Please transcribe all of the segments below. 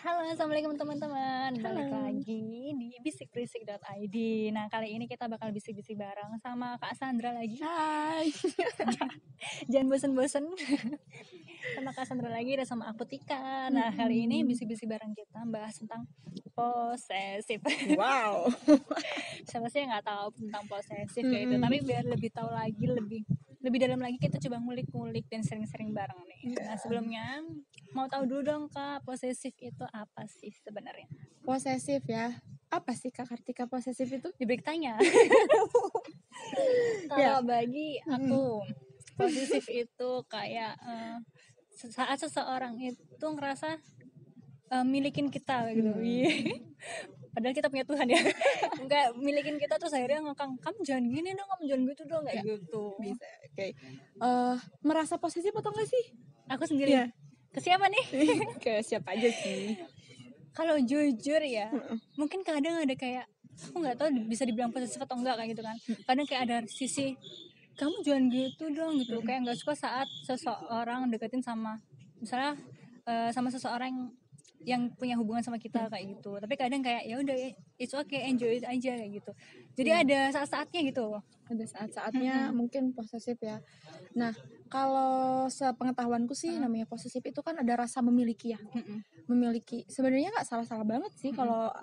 Halo, assalamualaikum teman-teman. Balik Halo. lagi di bisikberisik.id. Nah, kali ini kita bakal bisik-bisik bareng sama Kak Sandra lagi. Hai. Jangan bosen-bosen. Sama Kak Sandra lagi dan sama aku Tika. Nah, kali ini bisik-bisik bareng kita bahas tentang posesif. Wow. Siapa sih yang nggak tahu tentang posesif kayak itu? Tapi biar lebih tahu lagi, lebih dalam lagi, kita coba ngulik-ngulik dan sering-sering bareng nih. Nah, sebelumnya mau tahu dulu dong Kak, posesif itu apa sih sebenarnya? Posesif ya. Apa sih Kak Kartika posesif itu? Diberi tanya. Ya. Kalau bagi aku, posesif itu kayak saat seseorang itu ngerasa milikin kita gitu. Padahal kita punya Tuhan ya. Enggak milikin kita terus akhirnya ngekang, kamu jangan gini dong, kamu jangan gitu dong, kayak Ya, gitu. bisa. Oke. Merasa posesif atau enggak sih? Aku sendiri. Ya. Ke siapa nih? Ke siapa aja sih? Kalau jujur ya, mungkin kadang ada kayak, aku nggak tahu bisa dibilang posesif atau enggak kayak gitu kan. Kadang kayak ada sisi, kamu jangan gitu dong gitu, kayak nggak suka saat seseorang deketin sama misalnya sama seseorang yang punya hubungan sama kita kayak gitu. Tapi kadang kayak ya udah, it's okay, enjoy it aja kayak gitu. Jadi ada saat-saatnya gitu. Ada saat-saatnya mungkin posesif ya. Nah, kalau sepengetahuanku sih namanya posesif itu kan ada rasa memiliki ya. Memiliki. Sebenarnya nggak salah-salah banget sih kalau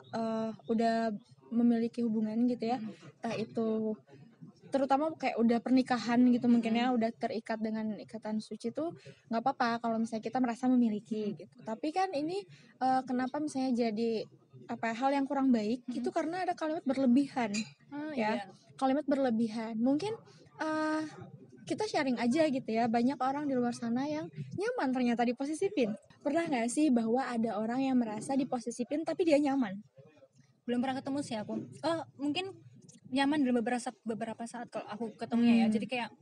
udah memiliki hubungan gitu ya. Entah itu terutama kayak udah pernikahan gitu mungkin ya, udah terikat dengan ikatan suci tuh nggak apa-apa kalau misalnya kita merasa memiliki gitu. Tapi kan ini kenapa misalnya jadi hal yang kurang baik itu karena ada kalimat berlebihan ya. Iya. Kalimat berlebihan mungkin kita sharing aja gitu ya, banyak orang di luar sana yang nyaman ternyata diposisipin. Pernah nggak sih bahwa ada orang yang merasa diposisipin tapi dia nyaman? Belum pernah ketemu sih aku. Oh, mungkin nyaman dalam beberapa saat kalau aku ketemunya ya. Jadi kayak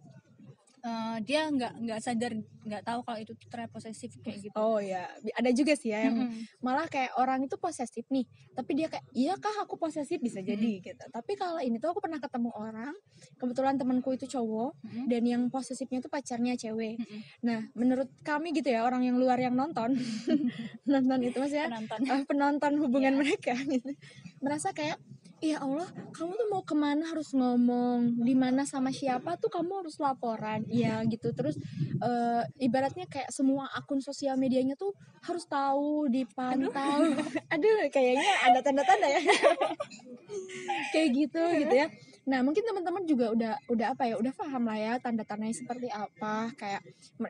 dia nggak sadar, nggak tahu kalau itu ternyata posesif kayak gitu. Oh ya, ada juga sih ya yang malah kayak orang itu posesif nih, tapi dia kayak, iya kah aku posesif, bisa jadi gitu. Tapi kalau ini tuh aku pernah ketemu orang, kebetulan temanku itu cowok dan yang posesifnya itu pacarnya cewek. Nah, menurut kami gitu ya, orang yang luar yang nonton, nonton itu maksudnya Penonton. penonton hubungan mereka gitu, merasa kayak, ya Allah, kamu tuh mau kemana harus ngomong, di mana sama siapa tuh kamu harus laporan, ya gitu. Terus ibaratnya kayak semua akun sosial medianya tuh harus tahu, dipantau. Aduh, kayaknya ada tanda-tanda ya. Kayak gitu ya. Nah, mungkin teman-teman juga udah apa ya, udah paham lah ya tanda-tandanya seperti apa. Kayak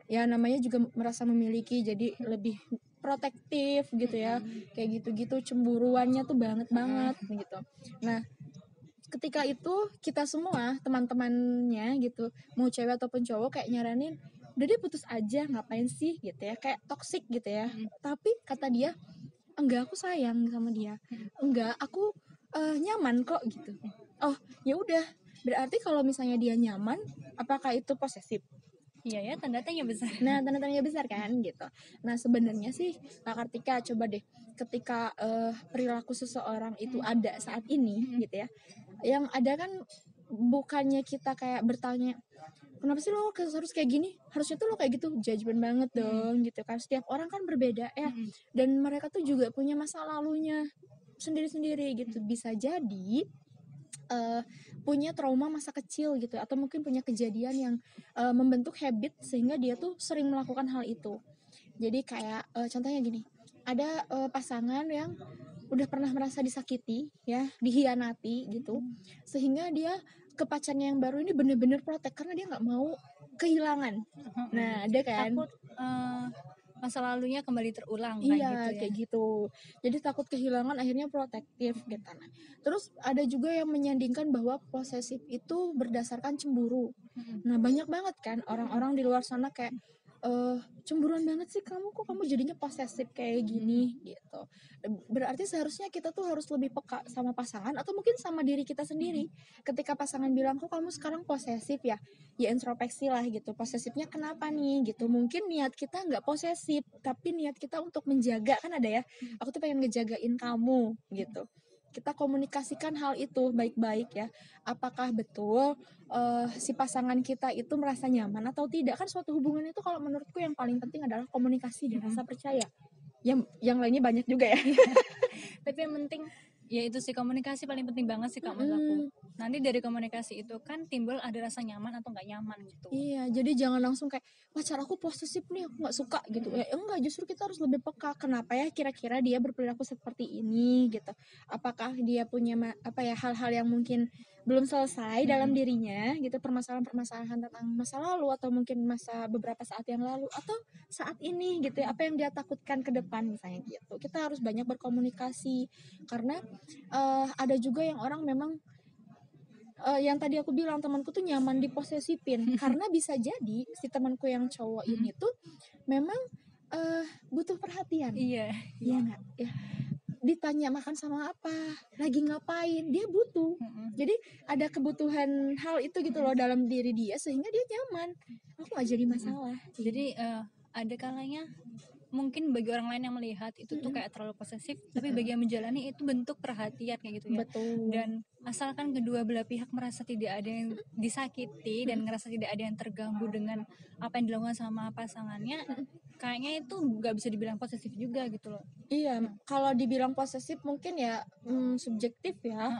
ya namanya juga merasa memiliki, jadi lebih protektif gitu ya, kayak gitu-gitu, cemburuannya tuh banget gitu. Nah, ketika itu kita semua teman-temannya gitu, mau cewek ataupun cowok, kayak nyaranin udah deh putus aja, ngapain sih gitu ya, kayak toksik gitu ya. Tapi kata dia, enggak, aku sayang sama dia, enggak, aku nyaman kok gitu. Oh ya udah, berarti kalau misalnya dia nyaman, apakah itu posesif? Iya ya, tanda tanya besar. Nah, tanda-tandanya besar kan gitu. Nah, sebenarnya sih Kak Kartika, coba deh ketika perilaku seseorang itu ada saat ini gitu ya, yang ada kan bukannya kita kayak bertanya, kenapa sih lo harus kayak gini, harusnya tuh lo kayak gitu, judgement banget dong gitu kan. Setiap orang kan berbeda ya, dan mereka tuh juga punya masa lalunya sendiri-sendiri gitu. Bisa jadi punya trauma masa kecil gitu, atau mungkin punya kejadian yang membentuk habit sehingga dia tuh sering melakukan hal itu. Jadi kayak contohnya gini, ada pasangan yang udah pernah merasa disakiti ya, dihianati gitu, sehingga dia ke pacarnya yang baru ini bener-bener protek karena dia nggak mau kehilangan. Nah, ada kan. Takut masa lalunya kembali terulang kayak Iya, gitu ya. kayak gitu. Jadi takut kehilangan, akhirnya protektif gitu. Nah, terus ada juga yang menyandingkan bahwa posesif itu berdasarkan cemburu. Nah, banyak banget kan orang-orang di luar sana kayak cemburuan banget sih kamu, kok kamu jadinya posesif kayak gini gitu. Berarti seharusnya kita tuh harus lebih peka sama pasangan atau mungkin sama diri kita sendiri. Ketika pasangan bilang, kok kamu sekarang posesif ya, ya introspeksi lah gitu, posesifnya kenapa nih gitu. Mungkin niat kita nggak posesif, tapi niat kita untuk menjaga, kan ada ya, aku tuh pengen ngejagain kamu gitu. Kita komunikasikan hal itu baik-baik ya, apakah betul si pasangan kita itu merasa nyaman atau tidak. Kan suatu hubungan itu kalau menurutku yang paling penting adalah komunikasi dan rasa percaya yang lainnya banyak juga ya. Tapi yang penting ya itu sih, komunikasi paling penting banget sih Kak menurut aku. Nanti dari komunikasi itu kan timbul ada rasa nyaman atau nggak nyaman gitu. Iya, jadi jangan langsung kayak pacar aku posesif nih, aku nggak suka gitu. Ya enggak, justru kita harus lebih peka. Kenapa ya kira-kira dia berperilaku seperti ini gitu? Apakah dia punya hal-hal yang mungkin belum selesai dalam dirinya gitu, permasalahan-permasalahan tentang masa lalu atau mungkin masa beberapa saat yang lalu atau saat ini gitu ya, apa yang dia takutkan ke depan misalnya gitu. Kita harus banyak berkomunikasi karena ada juga yang orang memang yang tadi aku bilang temanku tuh nyaman diposesifin karena bisa jadi si temanku yang cowok ini tuh memang butuh perhatian. Iya. Iya nggak ya, ditanya makan sama apa, lagi ngapain, dia butuh. Jadi ada kebutuhan hal itu gitu loh dalam diri dia sehingga dia nyaman. Aku nggak jadi masalah. Jadi ada kalanya mungkin bagi orang lain yang melihat itu tuh kayak terlalu posesif, tapi bagi yang menjalani itu bentuk perhatian kayak gitu ya. Betul. Dan asalkan kedua belah pihak merasa tidak ada yang disakiti dan ngerasa tidak ada yang terganggu dengan apa yang dilakukan sama pasangannya, kayaknya itu nggak bisa dibilang posesif juga gitu loh. Iya, kalau dibilang posesif mungkin ya subjektif ya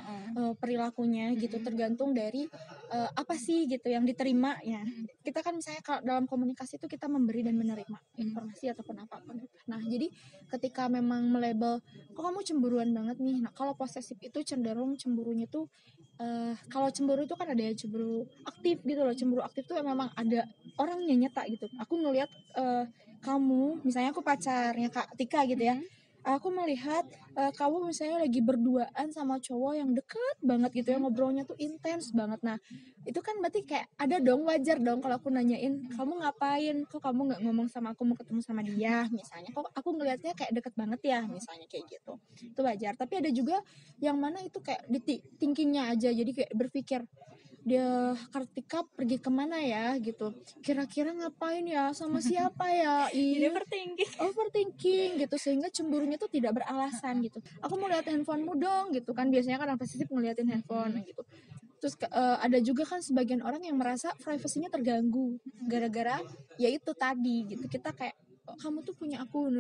perilakunya gitu, tergantung dari apa sih gitu yang diterima ya. Kita kan misalnya kalau dalam komunikasi itu kita memberi dan menerima informasi ataupun apapun. Nah, jadi ketika memang melabel kok kamu cemburuan banget nih. Nah, kalau posesif itu cenderung cemburunya tuh kalau cemburu itu kan ada yang cemburu aktif gitu loh. Cemburu aktif tuh memang ada orangnya nyata gitu. Aku ngelihat kamu, misalnya aku pacarnya Kak Tika gitu ya. Aku melihat kamu misalnya lagi berduaan sama cowok yang deket banget gitu ya, ngobrolnya tuh intens banget. Nah, itu kan berarti kayak ada dong, wajar dong kalau aku nanyain, kamu ngapain? Kok kamu nggak ngomong sama aku mau ketemu sama dia misalnya? Kok aku ngelihatnya kayak deket banget ya misalnya kayak gitu. Itu wajar. Tapi ada juga yang mana itu kayak di thinkingnya aja, jadi kayak berpikir dia Kartika pergi kemana ya gitu, kira-kira ngapain ya, sama siapa ya, Jadi overthinking gitu, sehingga cemburunya tuh tidak beralasan gitu. Aku mau lihat handphonemu dong gitu kan, biasanya kan posesif ngeliatin handphone gitu. Terus ada juga kan sebagian orang yang merasa privasinya terganggu gara-gara ya itu tadi gitu, kita kayak kamu tuh punya aku.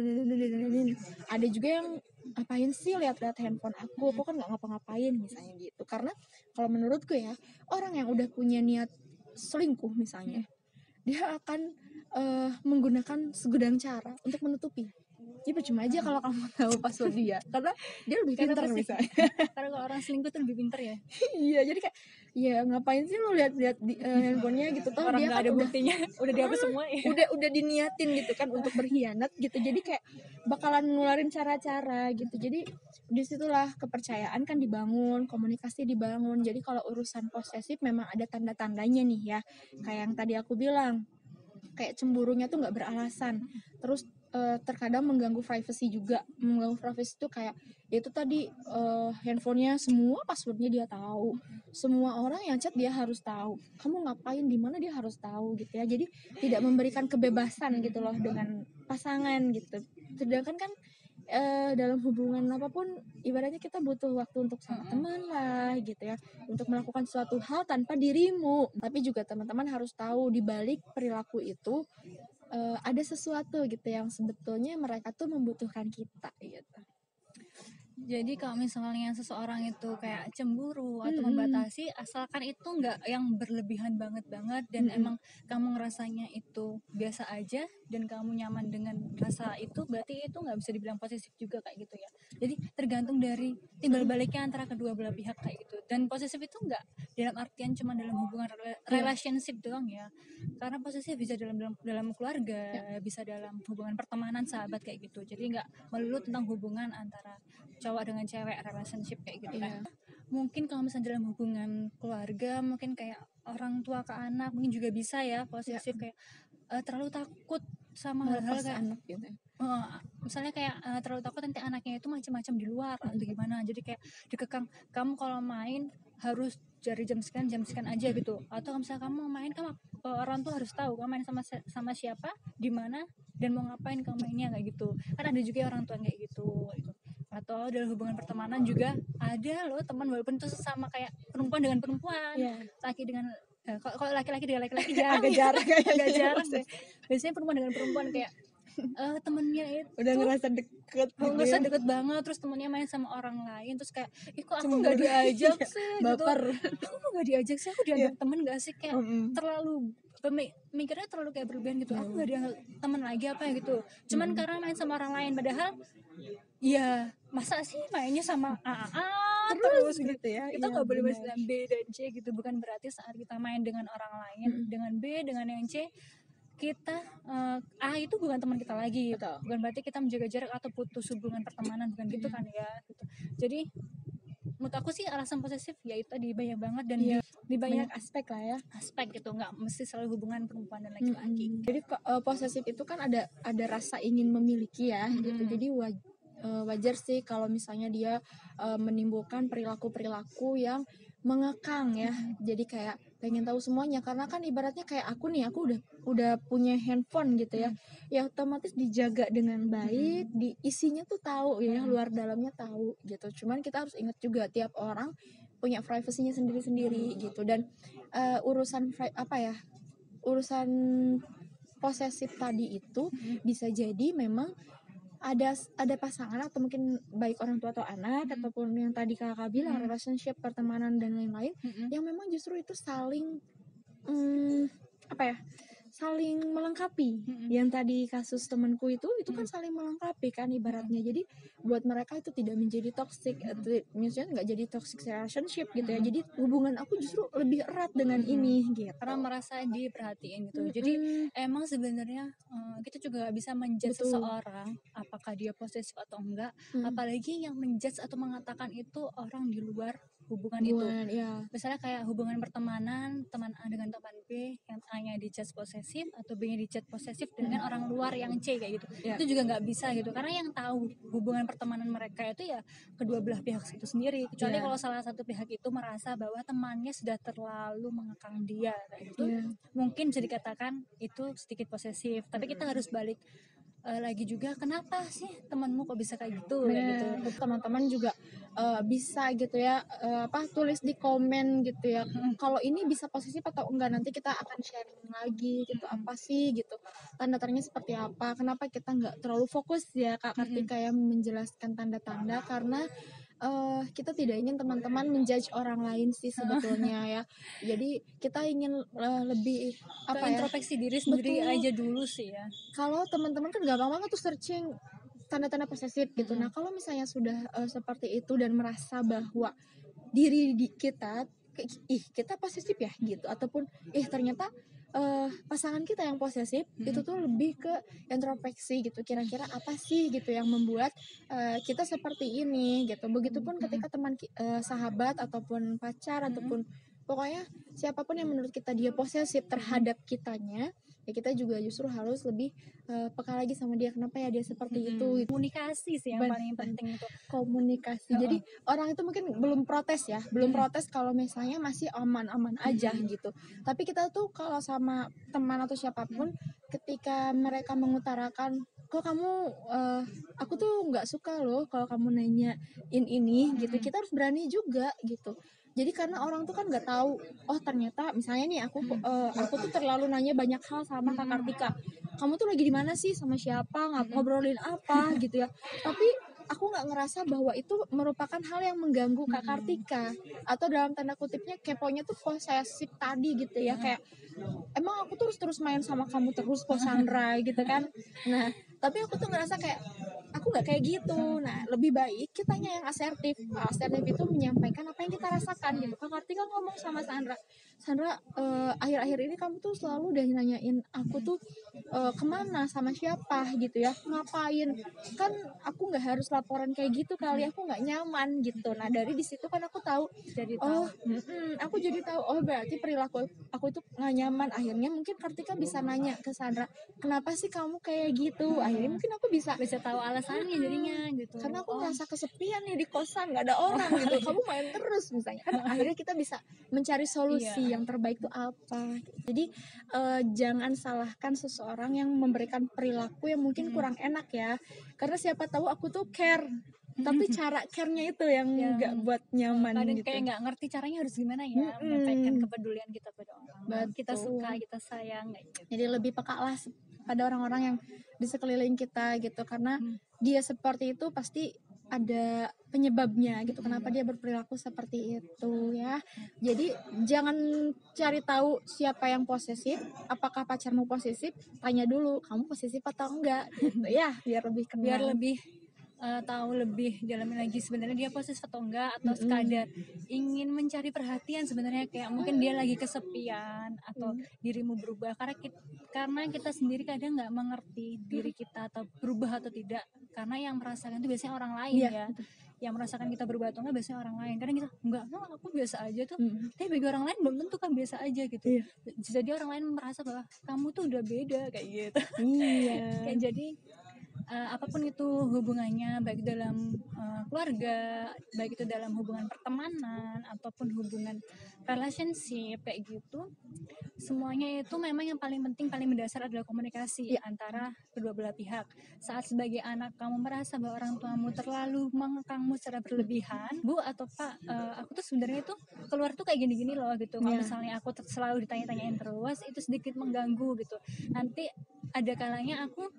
Ada juga yang ngapain sih lihat-lihat handphone aku kan nggak ngapa-ngapain misalnya gitu. Karena kalau menurutku ya, orang yang udah punya niat selingkuh misalnya, dia akan menggunakan segudang cara untuk menutupi. Jadi percuma aja kalau kamu tahu password dia, karena dia lebih pintar misalnya. Karena kalau orang selingkuh tuh lebih pintar ya. Iya, jadi kayak ya ngapain sih lu lihat-lihat di handphonenya gitu, toh Orang dia nggak kan ada buktinya, udah dihapus semua ya. udah diniatin gitu kan untuk berkhianat gitu. Jadi kayak bakalan ngeluarin cara-cara gitu. Jadi disitulah kepercayaan kan dibangun, komunikasi dibangun. Jadi kalau urusan posesif memang ada tanda-tandanya nih ya, kayak yang tadi aku bilang, kayak cemburunya tuh nggak beralasan, terus terkadang mengganggu privacy juga. Mengganggu privacy itu kayak itu tadi, handphonenya semua passwordnya dia tahu, semua orang yang chat dia harus tahu, kamu ngapain di mana dia harus tahu gitu ya. Jadi tidak memberikan kebebasan gitu loh dengan pasangan gitu. Sedangkan kan dalam hubungan apapun ibaratnya kita butuh waktu untuk sama teman lah gitu ya, untuk melakukan suatu hal tanpa dirimu. Tapi juga teman-teman harus tahu di balik perilaku itu ada sesuatu gitu yang sebetulnya mereka tuh membutuhkan kita gitu. Jadi kalau misalnya seseorang itu kayak cemburu atau membatasi, asalkan itu nggak yang berlebihan banget dan emang kamu ngerasanya itu biasa aja dan kamu nyaman dengan rasa itu, berarti itu nggak bisa dibilang posesif juga kayak gitu ya. Jadi tergantung dari timbal baliknya antara kedua belah pihak kayak gitu. Dan posesif itu nggak dalam artian cuma dalam hubungan relationship doang ya. Karena posesif bisa dalam keluarga, bisa dalam hubungan pertemanan, sahabat kayak gitu. Jadi nggak melulu tentang hubungan antara cowok dengan cewek, relationship kayak gitu kan. Mungkin kalau misalnya dalam hubungan keluarga, mungkin kayak orang tua ke anak mungkin juga bisa ya posesif, kayak terlalu takut sama hal-hal kayak anak gitu. Misalnya kayak terlalu takut nanti anaknya itu macam-macam di luar atau gimana, jadi kayak dikekang, kamu kalau main harus dari jam sekian aja gitu, atau misalnya kamu mau main, kamu orang tua harus tahu kamu main sama siapa, di mana, dan mau ngapain kamu mainnya kayak gitu. Kan ada juga orang tua kayak gitu. Atau dalam hubungan pertemanan juga ada loh teman, walaupun itu sesama kayak perempuan dengan perempuan, laki dengan kalau laki-laki dengan laki-laki agak jarang biasanya perempuan dengan perempuan kayak temennya itu udah ngerasa deket gitu ngerasa ya. deket banget, terus temennya main sama orang lain, terus kayak ih kok aku Cemburu. nggak diajak Iya, sih gitu, baper. aku kok nggak diajak sih, aku dianggap temen gak sih, kayak Mm-mm. terlalu mikirnya terlalu kayak berlebihan gitu, aku nggak dianggap temen lagi apa ya gitu, cuman karena main sama orang lain, padahal ya masa sih mainnya sama A terus gitu ya. kita Iya, nggak boleh main benar. dengan B dan C gitu, bukan berarti saat kita main dengan orang lain dengan B dengan yang C kita A itu bukan teman kita lagi. Betul. Bukan berarti kita menjaga jarak atau putus hubungan pertemanan, bukan gitu kan ya gitu. Jadi menurut aku sih alasan posesif ya itu tadi banyak banget dan Iya, di banyak banyak aspek lah ya. aspek gitu, nggak mesti selalu hubungan perempuan dan laki-laki. Jadi posesif itu kan ada rasa ingin memiliki ya gitu. Jadi wajar sih kalau misalnya dia menimbulkan perilaku yang mengekang ya. Jadi kayak pengen tahu semuanya, karena kan ibaratnya kayak aku nih, aku udah punya handphone gitu ya. Ya otomatis dijaga dengan baik, di isinya tuh tahu ya, luar dalamnya tahu gitu. Cuman kita harus ingat juga tiap orang punya privasinya sendiri-sendiri gitu. Dan urusan urusan posesif tadi itu bisa jadi memang ada pasangan atau mungkin baik orang tua atau anak ataupun yang tadi kakak bilang relationship, pertemanan dan lain-lain yang memang justru itu saling saling melengkapi. Yang tadi kasus temanku itu kan saling melengkapi kan ibaratnya. Jadi buat mereka itu tidak menjadi toxic, misalnya nggak jadi toxic relationship gitu ya. Jadi hubungan aku justru lebih erat dengan ini gitu. Karena merasa diperhatiin gitu. Jadi emang sebenarnya kita juga gak bisa menjudge seseorang apakah dia posesif atau enggak, apalagi yang menjudge atau mengatakan itu orang di luar hubungan itu. Ya. Misalnya kayak hubungan pertemanan teman A dengan teman B, yang A-nya dijudge posesif atau B-nya dijudge posesif dengan orang luar yang C kayak gitu. Itu juga nggak bisa gitu, karena yang tahu hubungan pertemanan mereka itu ya kedua belah pihak itu sendiri. Kecuali kalau salah satu pihak itu merasa bahwa temannya sudah terlalu mengekang dia kayak gitu, mungkin bisa dikatakan itu sedikit posesif. Tapi kita harus balik lagi juga, kenapa sih temanmu kok bisa kayak gitu kayak gitu. Teman-teman juga bisa gitu ya tulis di komen gitu ya, kalau ini bisa posesif atau enggak, nanti kita akan sharing lagi gitu, apa sih gitu tanda-tandanya seperti apa. Kenapa kita nggak terlalu fokus ya Kak Kartika yang menjelaskan tanda-tanda, karena kita tidak ingin teman-teman menjudge orang lain sih sebetulnya ya. Jadi kita ingin lebih introspeksi diri sendiri aja dulu sih ya. Kalau teman-teman kan gampang banget tuh searching tanda-tanda posesif gitu. Nah kalau misalnya sudah seperti itu dan merasa bahwa diri kita kita posesif ya gitu, ataupun ternyata pasangan kita yang posesif, itu tuh lebih ke introspeksi gitu, kira-kira apa sih gitu yang membuat kita seperti ini gitu. Begitupun ketika teman sahabat ataupun pacar ataupun pokoknya siapapun yang menurut kita dia posesif terhadap kitanya, ya kita juga justru harus lebih peka lagi sama dia, kenapa ya dia seperti itu. Komunikasi sih yang paling penting itu. Komunikasi. Jadi orang itu mungkin belum protes ya, belum protes kalau misalnya masih aman-aman aja gitu. Tapi kita tuh kalau sama teman atau siapapun, ketika mereka mengutarakan, kok kamu aku tuh nggak suka loh kalau kamu nanyain ini gitu, kita harus berani juga gitu. Jadi karena orang tuh kan nggak tahu, oh ternyata misalnya nih aku tuh terlalu nanya banyak hal sama Kak Kartika, kamu tuh lagi di mana sih, sama siapa, ngobrolin apa gitu ya. Tapi aku nggak ngerasa bahwa itu merupakan hal yang mengganggu Kak Kartika, atau dalam tanda kutipnya keponya tuh posesif tadi gitu ya, kayak emang aku terus main sama kamu terus kok Sandra gitu kan. Nah tapi aku tuh ngerasa kayak aku nggak kayak gitu. Nah lebih baik kitanya yang asertif itu menyampaikan apa yang kita rasakan gitu. Kak Kartika ngomong sama Sandra, akhir-akhir ini kamu tuh selalu udah nanyain aku tuh kemana, sama siapa gitu ya, ngapain, kan aku nggak harus laporan kayak gitu kali, aku nggak nyaman gitu. Nah dari disitu kan aku tahu, aku jadi tahu oh berarti perilaku aku itu nggak nyaman. Akhirnya mungkin Kartika bisa nanya ke Sandra, kenapa sih kamu kayak gitu. Akhirnya mungkin aku bisa tahu alasannya jadinya gitu, karena aku merasa kesepian nih di kosan, nggak ada orang gitu, kamu main terus misalnya kan. Akhirnya kita bisa mencari solusi yang terbaik tuh apa. Jadi jangan salahkan seseorang yang memberikan perilaku yang mungkin kurang enak ya, karena siapa tahu aku tuh care, tapi cara care-nya itu yang nggak buat nyaman kadang gitu. kayak nggak ngerti caranya harus gimana ya menyampaikan kepedulian kita pada orang. Kita suka, kita sayang kayak gitu. Jadi lebih peka lah pada orang-orang yang di sekeliling kita gitu, karena dia seperti itu pasti ada penyebabnya gitu, kenapa dia berperilaku seperti itu ya. Jadi jangan cari tahu siapa yang posesif, apakah pacarmu posesif, tanya dulu kamu posesif atau enggak gitu ya, biar lebih biar kenal. lebih tahu lebih dalamnya lagi sebenarnya dia posesif atau enggak, atau sekadar ingin mencari perhatian sebenarnya, kayak mungkin dia lagi kesepian atau dirimu berubah, karena kita sendiri kadang nggak mengerti diri kita atau berubah atau tidak, karena yang merasakan itu biasanya orang lain Iya, ya, yang merasakan kita berubah atau enggak biasanya orang lain. Kadang kita enggak, aku biasa aja tuh, Mm. tapi bagi orang lain belum tentu kan biasa aja gitu. Iya. Jadi orang lain merasa bahwa kamu tuh udah beda kayak gitu. Iya. Kayak jadi apapun itu hubungannya, baik dalam keluarga, baik itu dalam hubungan pertemanan ataupun hubungan relationship kayak gitu, semuanya itu memang yang paling penting, paling mendasar adalah komunikasi antara kedua belah pihak. Saat sebagai anak kamu merasa bahwa orang tuamu terlalu mengekangmu secara berlebihan, Bu atau Pak, aku tuh sebenarnya itu keluar tuh kayak gini-gini loh gitu. Kalau misalnya aku selalu ditanya-tanyain terus, itu sedikit mengganggu gitu. Nanti ada kalanya aku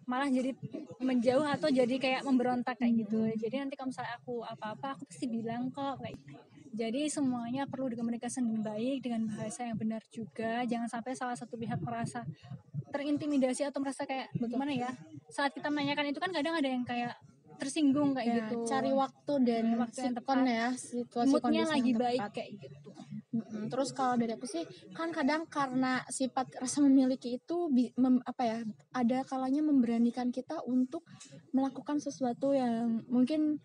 malah jadi menjauh atau jadi kayak memberontak kayak gitu. Jadi nanti kalau misalnya aku apa-apa, aku pasti bilang kok kayak. Jadi semuanya perlu dikomunikasikan dengan baik, dengan bahasa yang benar juga. Jangan sampai salah satu pihak merasa terintimidasi atau merasa kayak gimana ya, saat kita menanyakan itu kan kadang ada yang kayak tersinggung kayak Ya, gitu. cari waktu dan Waktu yang sikon tepat, ya, situasi moodnya kondisi lagi yang baik tepat. kayak gitu. Terus kalau dari aku sih, kan kadang karena sifat rasa memiliki itu ada kalanya memberanikan kita untuk melakukan sesuatu yang mungkin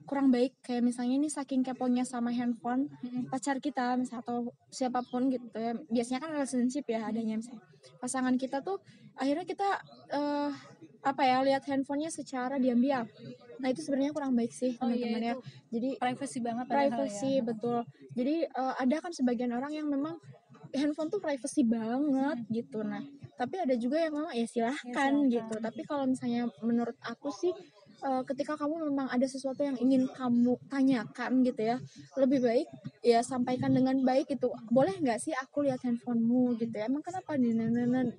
kurang baik, kayak misalnya ini saking keponya sama handphone pacar kita misalnya atau siapapun gitu ya, biasanya kan relationship ya adanya, misalnya pasangan kita tuh akhirnya kita lihat handphonenya secara diam-diam. Nah itu sebenarnya kurang baik sih teman-teman ya. Itu Jadi privacy banget padahal privacy ya. betul. Jadi ada kan sebagian orang yang memang handphone tuh privacy banget gitu. Nah, tapi ada juga yang memang ya silahkan gitu. Tapi kalau misalnya menurut aku sih ketika kamu memang ada sesuatu yang ingin kamu tanyakan gitu ya, lebih baik ya sampaikan dengan baik gitu. Boleh nggak sih aku lihat handphonemu gitu ya? Emang kenapa nih?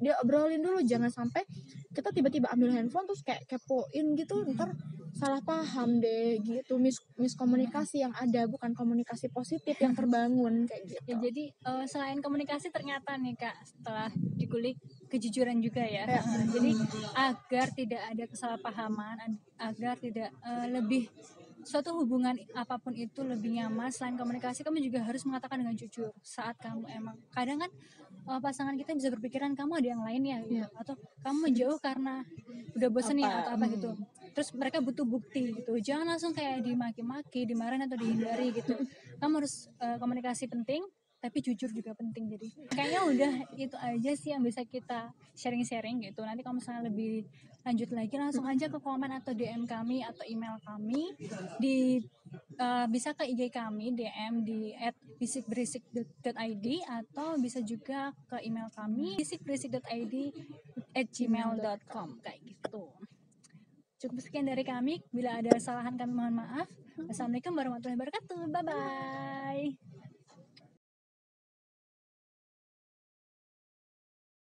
Dia obrolin dulu, jangan sampai kita tiba-tiba ambil handphone terus kayak kepoin gitu, ntar salah paham deh gitu, miskomunikasi yang ada, bukan komunikasi positif yang terbangun kayak gitu. Ya, jadi selain komunikasi ternyata nih Kak, setelah dikulik kejujuran juga ya. Jadi agar tidak ada kesalahpahaman, agar tidak lebih suatu hubungan apapun itu lebih nyaman, selain komunikasi kamu juga harus mengatakan dengan jujur saat kamu emang kadang kan pasangan kita bisa berpikiran kamu ada yang lain ya gitu. Atau kamu menjauh karena udah bosen nih atau apa gitu, terus mereka butuh bukti gitu. Jangan langsung kayak dimaki-maki, dimarahin atau dihindari gitu. Kamu harus komunikasi penting, tapi jujur juga penting. Jadi kayaknya udah itu aja sih yang bisa kita sharing-sharing gitu. Nanti kalau misalnya lebih lanjut lagi langsung aja ke komen atau DM kami atau email kami di bisa ke IG kami DM di @bisikberisik.id atau bisa juga ke email kami bisikberisik.id@gmail.com kayak gitu. Cukup sekian dari kami. Bila ada kesalahan kami mohon maaf. Wassalamualaikum warahmatullahi wabarakatuh. Bye bye.